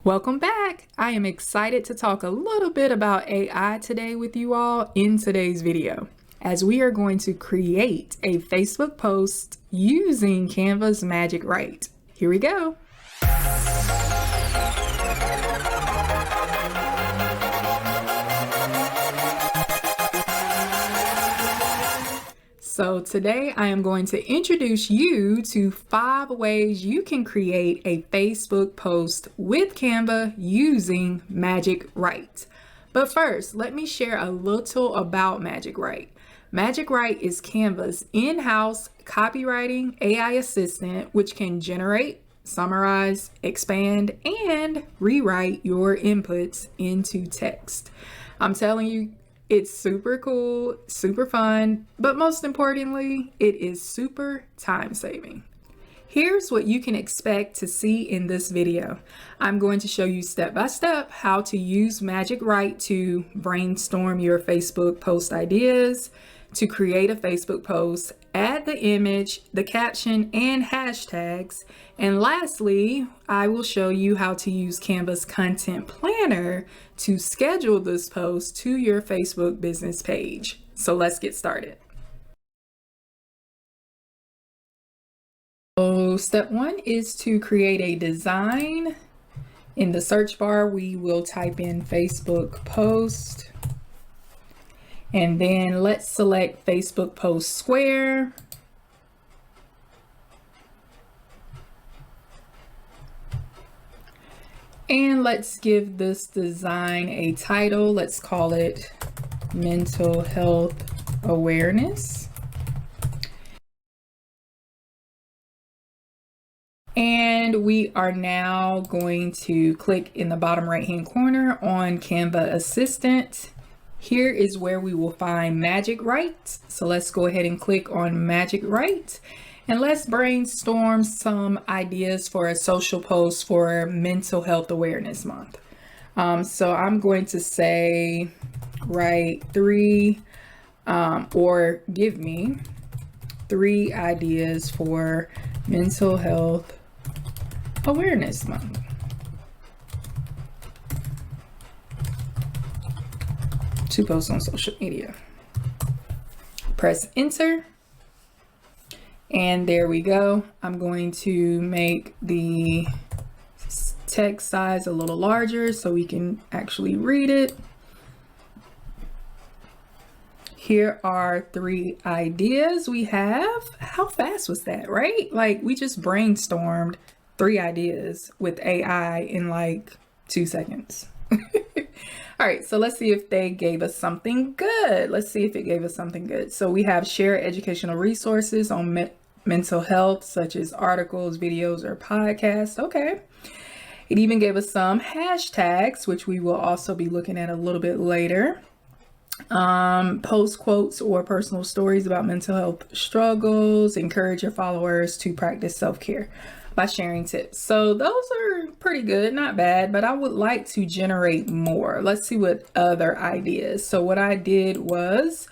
Welcome back. I am excited to talk a little bit about AI today with you all in today's video, as we are going to create a Facebook post using Canva's Magic Write. Here we go. So today I am going to introduce you to 5 ways you can create a Facebook post with Canva using Magic Write. But first, let me share a little about Magic Write. Magic Write is Canva's in-house copywriting AI assistant, which can generate, summarize, expand, and rewrite your inputs into text. I'm telling you, it's super cool, super fun, but most importantly, it is super time saving. Here's what you can expect to see in this video. I'm going to show you step by step how to use Magic Write to brainstorm your Facebook post ideas, to create a Facebook post, add the image, the caption, and hashtags. And lastly, I will show you how to use Canva's content planner to schedule this post to your Facebook business page. So let's get started. So step 1 is to create a design. In the search bar, we will type in Facebook post. And then let's select Facebook post square. And let's give this design a title. Let's call it Mental Health Awareness. And we are now going to click in the bottom right-hand corner on Canva Assistant. Here is where we will find Magic Write. So let's go ahead and click on Magic Write. And let's brainstorm some ideas for a social post for Mental Health Awareness Month. So I'm going to say, write 3 or give me 3 ideas for Mental Health Awareness Month. To post on social media. Press enter. And there we go. I'm going to make the text size a little larger so we can actually read it. Here are 3 ideas we have. How fast was that, right? Like, we just brainstormed 3 ideas with AI in like 2 seconds. All right, so let's see if they gave us something good. Let's see if it gave us something good. So we have share educational resources on mental health, such as articles, videos, or podcasts. Okay. It even gave us some hashtags, which we will also be looking at a little bit later. Post quotes or personal stories about mental health struggles. Encourage your followers to practice self-care by sharing tips. So those are pretty good, not bad, but I would like to generate more. Let's see what other ideas. So what I did was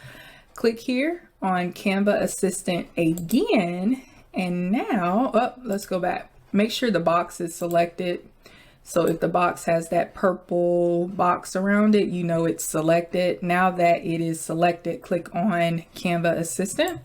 click here on Canva Assistant again, and now, let's go back. Make sure the box is selected. So if the box has that purple box around it, you know it's selected. Now that it is selected, click on Canva Assistant.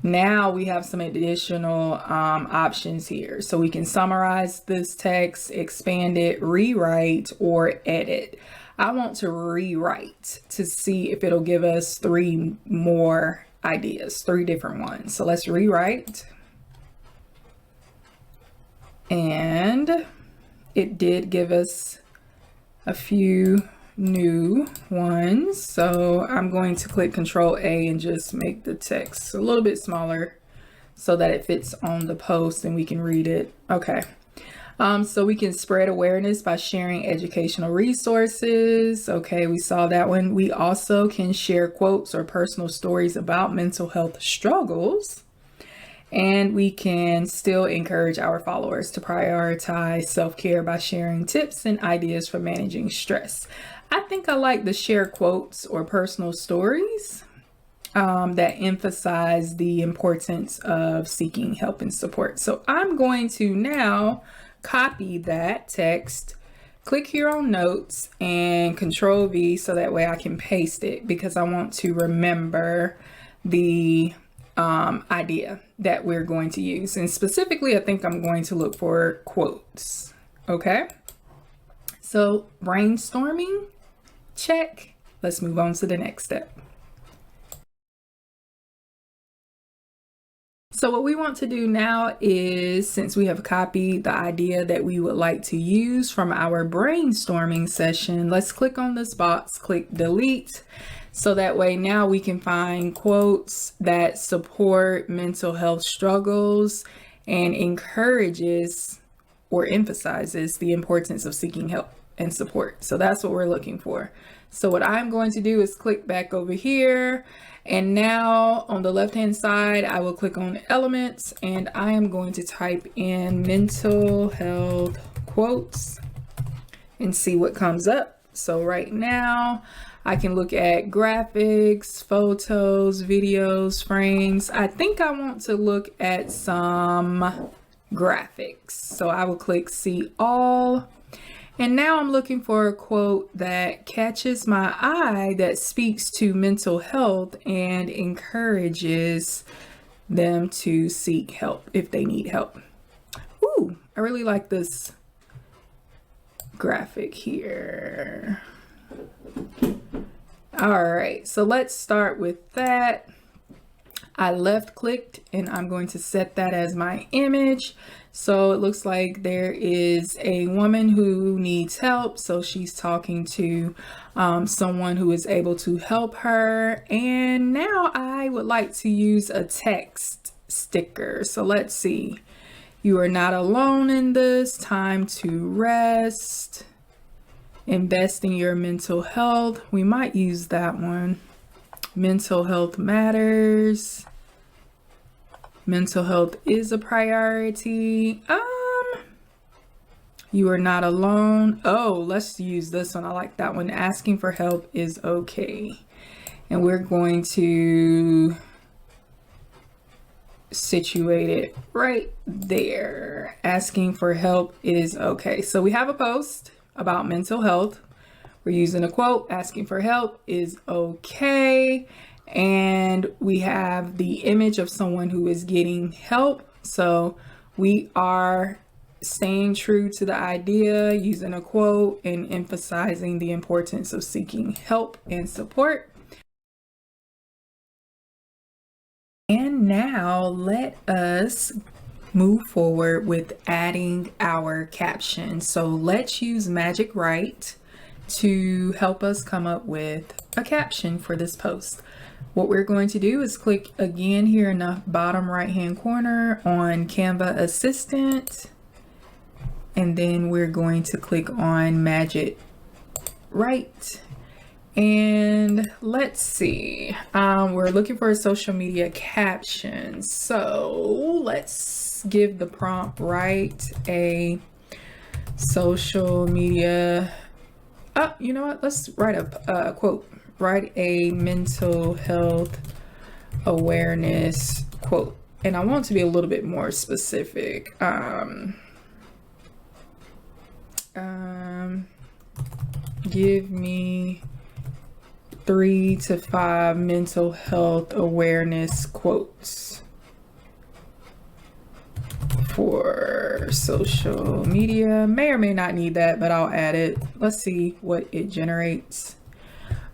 Now we have some additional options here. So we can summarize this text, expand it, rewrite, or edit. I want to rewrite to see if it'll give us 3 more ideas, 3 different ones. So let's rewrite. And it did give us a few new ones. So I'm going to click Control A and just make the text a little bit smaller so that it fits on the post and we can read it. Okay. So we can spread awareness by sharing educational resources. Okay, we saw that one. We also can share quotes or personal stories about mental health struggles. And we can still encourage our followers to prioritize self-care by sharing tips and ideas for managing stress. I think I like the share quotes or personal stories that emphasize the importance of seeking help and support. So I'm going to now copy that text click here on notes and Control V so that way I can paste it, because I want to remember the idea that we're going to use. And specifically, I think I'm going to look for quotes. Okay. So brainstorming, check. Let's move on to the next step. So what we want to do now is, since we have copied the idea that we would like to use from our brainstorming session, let's click on this box, click delete. So that way now we can find quotes that support mental health struggles and encourages or emphasizes the importance of seeking help and support. So that's what we're looking for. So what I'm going to do is click back over here. And now on the left-hand side, I will click on elements and I am going to type in mental health quotes and see what comes up. So right now I can look at graphics, photos, videos, frames. I think I want to look at some graphics. So I will click see all. And now I'm looking for a quote that catches my eye, that speaks to mental health and encourages them to seek help if they need help. Ooh, I really like this graphic here. All right, so let's start with that. I left clicked and I'm going to set that as my image. So it looks like there is a woman who needs help. So she's talking to someone who is able to help her. And now I would like to use a text sticker. So let's see. You are not alone in this. Time to rest. Invest in your mental health. We might use that one. Mental health matters. Mental health is a priority. You are not alone. Oh, let's use this one. I like that one. Asking for help is okay. And we're going to situate it right there. Asking for help is okay. So we have a post about mental health. We're using a quote, asking for help is okay. And we have the image of someone who is getting help. So we are staying true to the idea, using a quote and emphasizing the importance of seeking help and support. And now let us move forward with adding our caption. So let's use Magic Write to help us come up with a caption for this post. What we're going to do is click again here in the bottom right hand corner on Canva Assistant, and then we're going to click on Magic Write. And let's see, we're looking for a social media caption. So let's give the prompt, write a social media, you know what, let's write a quote. Write a mental health awareness quote. And I want to be a little bit more specific. Give me 3 to 5 mental health awareness quotes for social media. May or may not need that, but I'll add it. Let's see what it generates.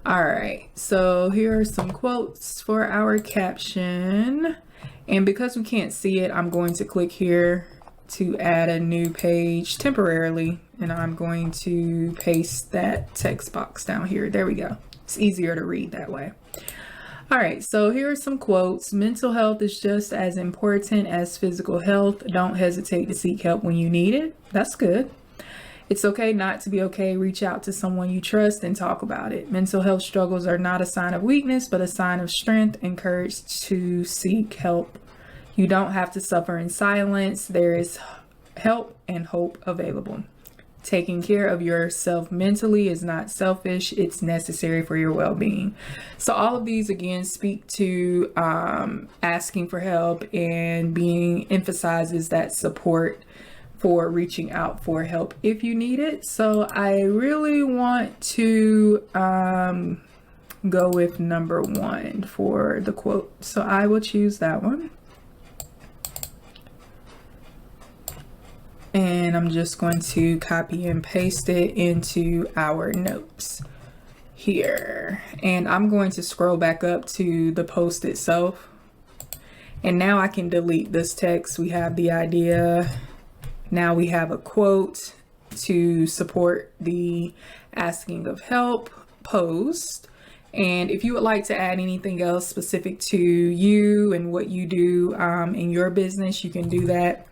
All right, so here are some quotes for our caption. And because we can't see it, I'm going to click here to add a new page temporarily. And I'm going to paste that text box down here. There we go. It's easier to read that way. All right, so here are some quotes. Mental health is just as important as physical health. Don't hesitate to seek help when you need it. That's good. It's okay not to be okay. Reach out to someone you trust and talk about it. Mental health struggles are not a sign of weakness, but a sign of strength and courage to seek help. You don't have to suffer in silence. There is help and hope available. Taking care of yourself mentally is not selfish. It's necessary for your well-being. So all of these again speak to asking for help and being emphasizes that support for reaching out for help if you need it. So I really want to go with number 1 for the quote. So I will choose that one. And I'm just going to copy and paste it into our notes here. And I'm going to scroll back up to the post itself. And now I can delete this text. We have the idea. Now we have a quote to support the asking of help post. And if you would like to add anything else specific to you and what you do in your business, you can do that.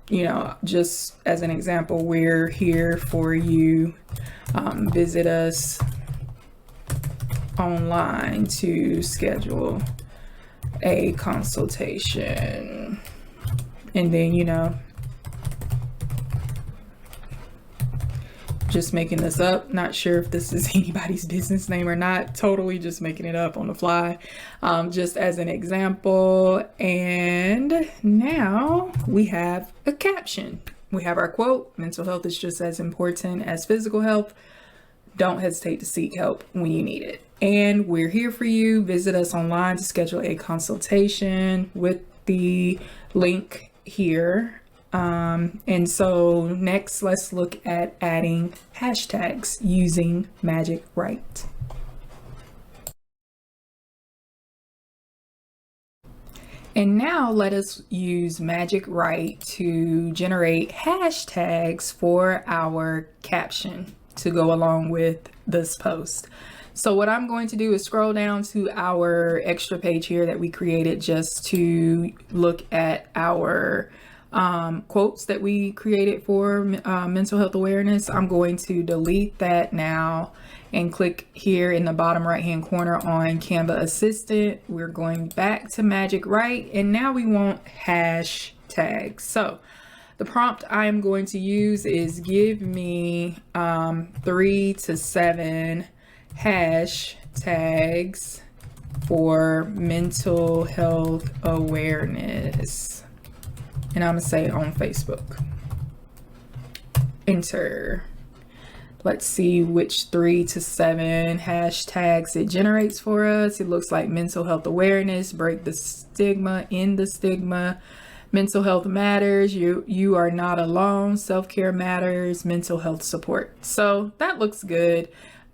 You know, just as an example, we're here for you. Visit us online to schedule a consultation. And then, you know, just making this up. Not sure if this is anybody's business name or not. Totally just making it up on the fly, just as an example. And now we have a caption. We have our quote: mental health is just as important as physical health. Don't hesitate to seek help when you need it. And we're here for you. Visit us online to schedule a consultation with the link here. And so next, let's look at adding hashtags using Magic Write. And now let us use Magic Write to generate hashtags for our caption to go along with this post. So what I'm going to do is scroll down to our extra page here that we created just to look at our quotes that we created for mental health awareness. I'm going to delete that now and click here in the bottom right hand corner on Canva Assistant. We're going back to Magic Write, and now we want hashtags. So the prompt I am going to use is give me 3 to 7 hashtags for mental health awareness. And I'm gonna say on Facebook. Enter. Let's see which 3 to 7 hashtags it generates for us. It looks like mental health awareness, break the stigma, end the stigma, mental health matters, you are not alone, self-care matters, mental health support. So that looks good.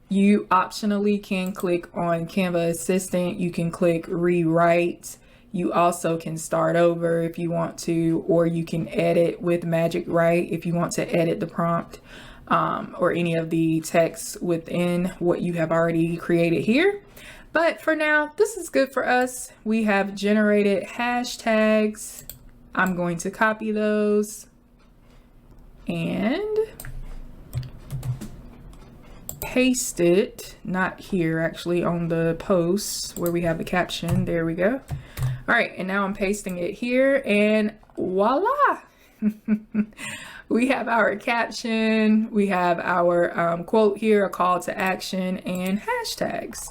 You optionally can click on Canva Assistant. You can click rewrite. You also can start over if you want to, or you can edit with Magic Write if you want to edit the prompt or any of the text within what you have already created here. But for now, this is good for us. We have generated hashtags. I'm going to copy those and paste it, not here actually, on the post where we have the caption. There we go. All right, and now I'm pasting it here, and voila. We have our caption, we have our quote here, a call to action, and hashtags.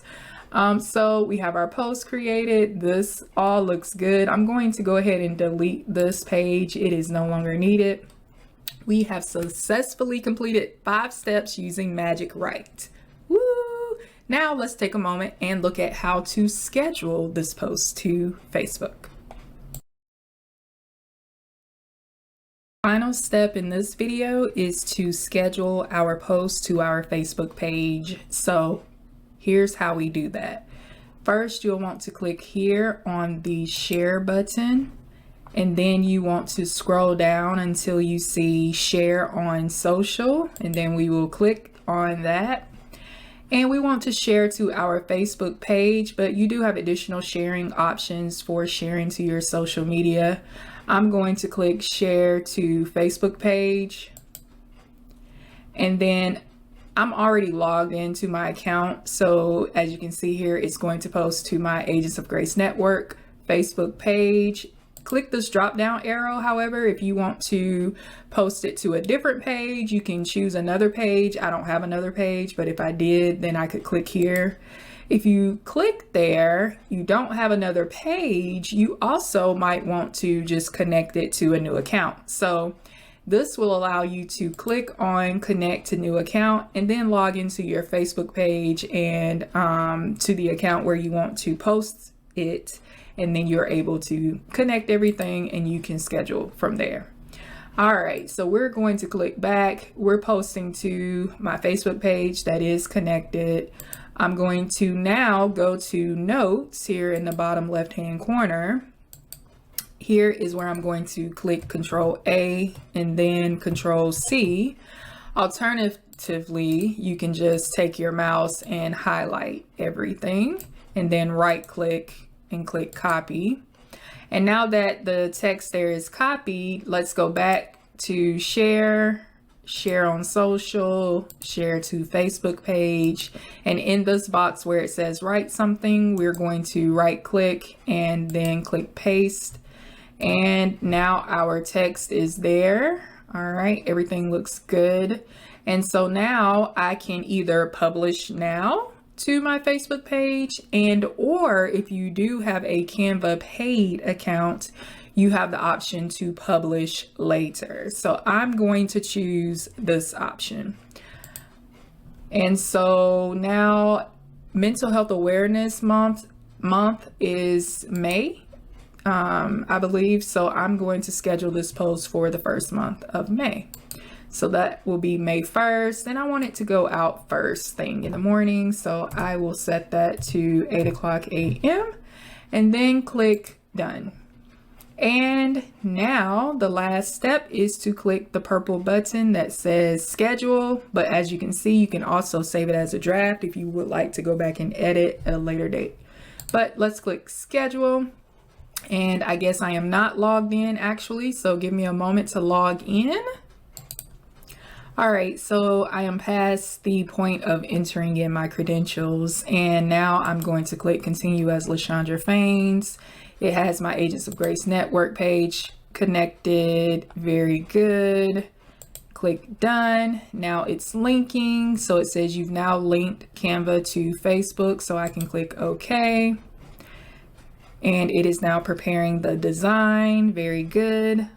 So we have our post created. This all looks good. I'm going to go ahead and delete this page. It is no longer needed. We have successfully completed 5 steps using Magic Write. Woo! Now let's take a moment and look at how to schedule this post to Facebook. Final step in this video is to schedule our post to our Facebook page. So here's how we do that. First, you'll want to click here on the share button, and then you want to scroll down until you see share on social, and then we will click on that. And we want to share to our Facebook page, but you do have additional sharing options for sharing to your social media. I'm going to click share to Facebook page, and then I'm already logged into my account. So as you can see here, it's going to post to my Agents of Grace Network Facebook page. Click this drop down arrow. However, if you want to post it to a different page, you can choose another page. I don't have another page, but if I did, then I could click here If you click there, you don't have another page, you also might want to just connect it to a new account. So this will allow you to click on connect to new account and then log into your Facebook page and to the account where you want to post it. And then you're able to connect everything and you can schedule from there. All right, so we're going to click back. We're posting to my Facebook page that is connected. I'm going to now go to notes here in the bottom left-hand corner. Here is where I'm going to click Control A and then Control C. Alternatively, you can just take your mouse and highlight everything and then right click and click copy. And now that the text there is copied, let's go back to share, share on social, share to Facebook page. And in this box where it says write something, we're going to right click and then click paste. And now our text is there. All right, everything looks good. And so now I can either publish now to my Facebook page, and or if you do have a Canva paid account, you have the option to publish later. So I'm going to choose this option. And so now Mental Health Awareness Month is May, I believe. So I'm going to schedule this post for the first month of May. So that will be May 1st, and I want it to go out first thing in the morning. So I will set that to 8:00 a.m. and then click done. And now the last step is to click the purple button that says schedule. But as you can see, you can also save it as a draft if you would like to go back and edit at a later date. But let's click schedule. And I guess I am not logged in actually, so give me a moment to log in. All right, so I am past the point of entering in my credentials, and now I'm going to click continue as LaShondra Faines. It has my Agents of Grace Network page connected. Very good. Click done. Now it's linking. So it says you've now linked Canva to Facebook. So I can click OK. And it is now preparing the design. Very good.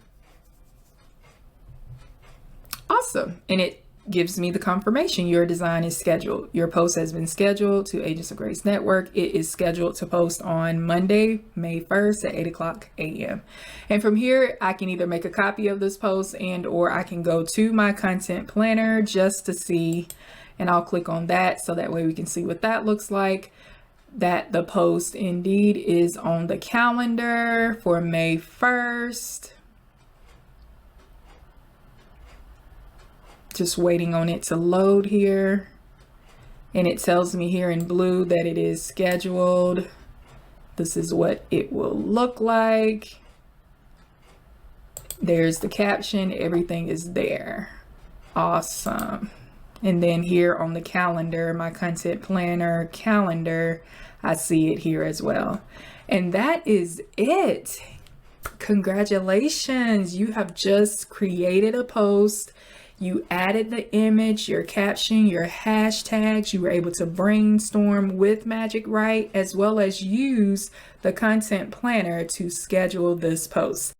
Awesome. And it gives me the confirmation your design is scheduled. Your post has been scheduled to Agents of Grace Network. It is scheduled to post on Monday, May 1st at 8:00 a.m. And from here, I can either make a copy of this post and or I can go to my content planner just to see, and I'll click on that so that way we can see what that looks like. That the post indeed is on the calendar for May 1st. Just waiting on it to load here. And it tells me here in blue that it is scheduled. This is what it will look like. There's the caption, everything is there. Awesome. And then here on the calendar, my content planner calendar, I see it here as well. And that is it. Congratulations, you have just created a post. You added the image, your caption, your hashtags. You were able to brainstorm with Magic Write as well as use the content planner to schedule this post.